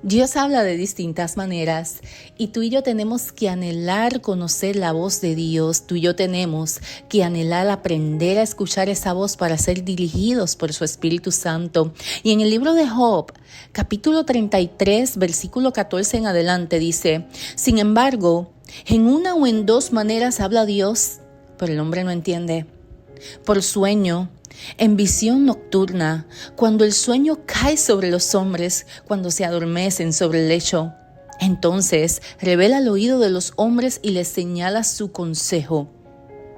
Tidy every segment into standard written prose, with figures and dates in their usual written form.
Dios habla de distintas maneras y tú y yo tenemos que anhelar conocer la voz de Dios. Tú y yo tenemos que anhelar aprender a escuchar esa voz para ser dirigidos por su Espíritu Santo. Y en el libro de Job, capítulo 33, versículo 14 en adelante dice: sin embargo, en una o en dos maneras habla Dios, pero el hombre no entiende. Por sueño, en visión nocturna, cuando el sueño cae sobre los hombres, cuando se adormecen sobre el lecho. Entonces revela al oído de los hombres y les señala su consejo.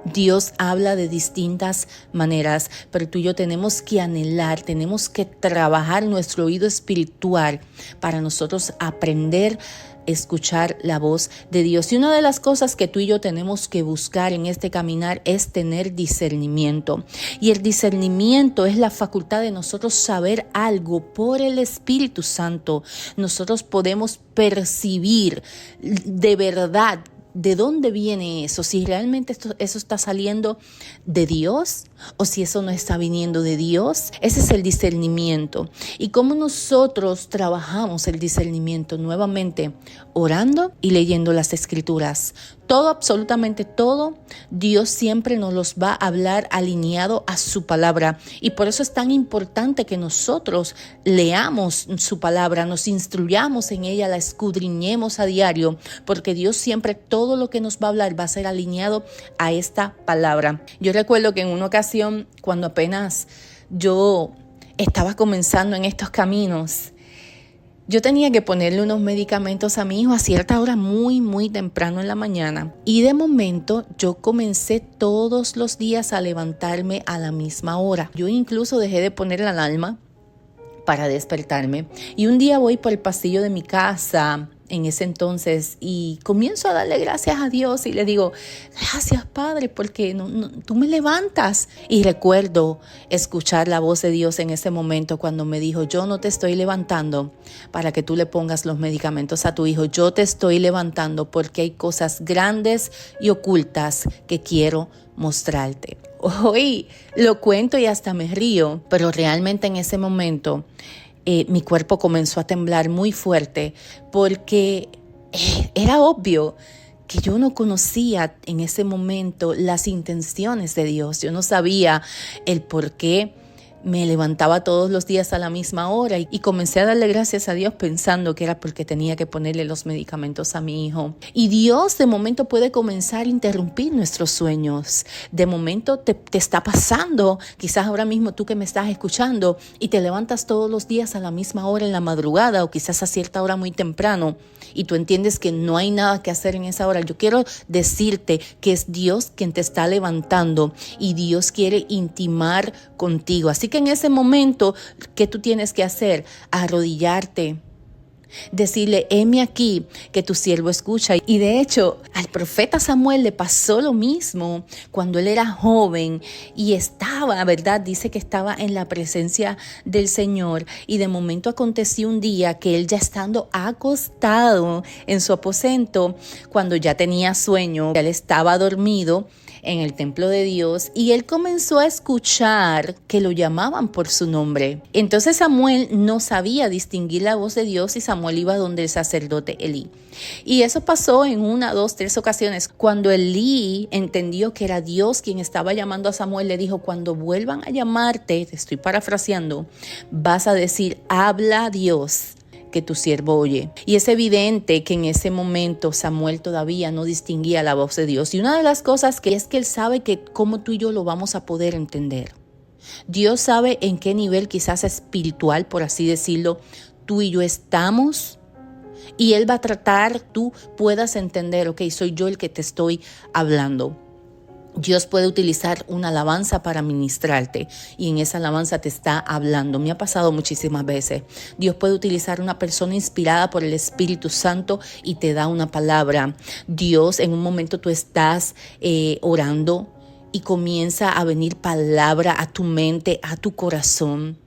Dios habla de distintas maneras, pero tú y yo tenemos que anhelar, tenemos que trabajar nuestro oído espiritual para nosotros aprender escuchar la voz de Dios. Y una de las cosas que tú y yo tenemos que buscar en este caminar es tener discernimiento. Y el discernimiento es la facultad de nosotros saber algo por el Espíritu Santo. Nosotros podemos percibir de verdad ¿de dónde viene eso? Si realmente eso está saliendo de Dios o si eso no está viniendo de Dios. Ese es el discernimiento. ¿Y cómo nosotros trabajamos el discernimiento? Nuevamente, orando y leyendo las Escrituras. Todo, absolutamente todo, Dios siempre nos los va a hablar alineado a su palabra. Y por eso es tan importante que nosotros leamos su palabra, nos instruyamos en ella, la escudriñemos a diario, porque Dios siempre todo lo que nos va a hablar va a ser alineado a esta palabra. Yo recuerdo que en una ocasión, cuando apenas yo estaba comenzando en estos caminos, yo tenía que ponerle unos medicamentos a mi hijo a cierta hora muy temprano en la mañana. Y de momento yo comencé todos los días a levantarme a la misma hora. Yo incluso dejé de poner la alarma para despertarme. Y un día voy por el pasillo de mi casa en ese entonces y comienzo a darle gracias a Dios y le digo: gracias, Padre, porque tú me levantas. Y recuerdo escuchar la voz de Dios en ese momento cuando me dijo: yo no te estoy levantando para que tú le pongas los medicamentos a tu hijo, yo te estoy levantando porque hay cosas grandes y ocultas que quiero mostrarte. Hoy lo cuento y hasta me río, pero realmente en ese momento mi cuerpo comenzó a temblar muy fuerte porque era obvio que yo no conocía en ese momento las intenciones de Dios. Yo no sabía el por qué me levantaba todos los días a la misma hora y comencé a darle gracias a Dios pensando que era porque tenía que ponerle los medicamentos a mi hijo. Y Dios de momento puede comenzar a interrumpir nuestros sueños. De momento te está pasando, quizás ahora mismo tú que me estás escuchando y te levantas todos los días a la misma hora en la madrugada o quizás a cierta hora muy temprano y tú entiendes que no hay nada que hacer en esa hora. Yo quiero decirte que es Dios quien te está levantando y Dios quiere intimar contigo. Así que en ese momento, ¿qué tú tienes que hacer? Arrodillarte. Decirle: heme aquí, que tu siervo escucha. Y de hecho, al profeta Samuel le pasó lo mismo cuando él era joven y estaba, ¿verdad? Dice que estaba en la presencia del Señor. Y de momento aconteció un día que él, ya estando acostado en su aposento, cuando ya tenía sueño, él estaba dormido en el templo de Dios y él comenzó a escuchar que lo llamaban por su nombre. Entonces Samuel no sabía distinguir la voz de Dios y Samuel iba donde el sacerdote Elí. Y eso pasó en 1, 2, 3 ocasiones. Cuando Elí entendió que era Dios quien estaba llamando a Samuel, le dijo: cuando vuelvan a llamarte, te estoy parafraseando, vas a decir: habla Dios, que tu siervo oye. Y es evidente que en ese momento Samuel todavía no distinguía la voz de Dios. Y una de las cosas que es que él sabe que cómo tú y yo lo vamos a poder entender. Dios sabe en qué nivel quizás espiritual, por así decirlo, tú y yo estamos. Y Él va a tratar, tú puedas entender: ok, soy yo el que te estoy hablando. Dios puede utilizar una alabanza para ministrarte y en esa alabanza te está hablando. Me ha pasado muchísimas veces. Dios puede utilizar una persona inspirada por el Espíritu Santo y te da una palabra. Dios, en un momento tú estás orando y comienza a venir palabra a tu mente, a tu corazón.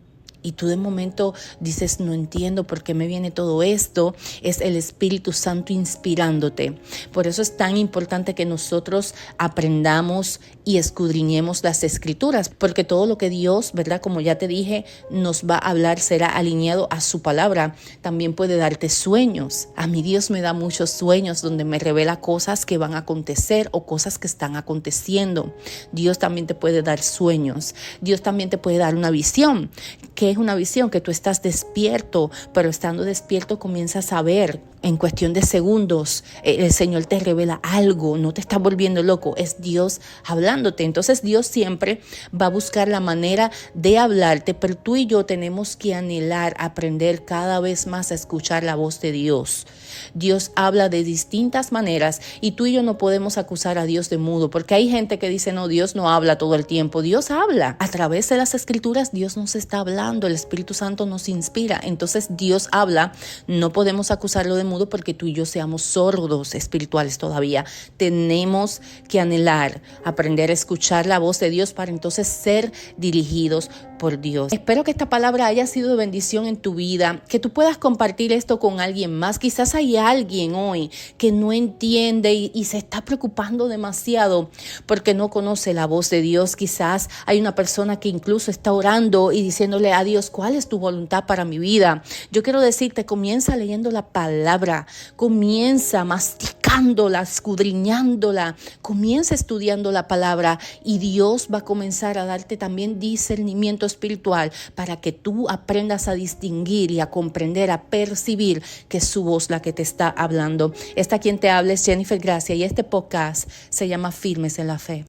y tú de momento dices, no entiendo por qué me viene todo esto, es el Espíritu Santo inspirándote. Por eso es tan importante que nosotros aprendamos y escudriñemos las Escrituras, porque todo lo que Dios, ¿verdad? Como ya te dije, nos va a hablar será alineado a su palabra. También puede darte sueños. A mí Dios me da muchos sueños donde me revela cosas que van a acontecer o cosas que están aconteciendo. Dios también te puede dar sueños. Dios también te puede dar una visión. ¿Qué es una visión? Que tú estás despierto, pero estando despierto comienzas a ver en cuestión de segundos. El Señor te revela algo, no te está volviendo loco, es Dios hablándote. Entonces Dios siempre va a buscar la manera de hablarte, pero tú y yo tenemos que anhelar, aprender cada vez más a escuchar la voz de Dios. Dios habla de distintas maneras y tú y yo no podemos acusar a Dios de mudo, porque hay gente que dice, no, Dios no habla todo el tiempo. Dios habla. A través de las Escrituras Dios nos está hablando, el Espíritu Santo nos inspira. Entonces Dios habla, no podemos acusarlo de mudo porque tú y yo seamos sordos espirituales todavía. Tenemos que anhelar, aprender a escuchar la voz de Dios para entonces ser dirigidos por Dios. Espero que esta palabra haya sido de bendición en tu vida, que tú puedas compartir esto con alguien más. Quizás hay alguien hoy que no entiende y se está preocupando demasiado porque no conoce la voz de Dios. Quizás hay una persona que incluso está orando y diciéndole a Dios, ¿cuál es tu voluntad para mi vida? Yo quiero decirte, comienza leyendo la palabra, comienza masticándola, escudriñándola, comienza estudiando la palabra y Dios va a comenzar a darte también discernimiento espiritual para que tú aprendas a distinguir y a comprender, a percibir que es su voz la que te está hablando. Esta quien te habla es Jennifer Gracia y este podcast se llama Firmes en la Fe.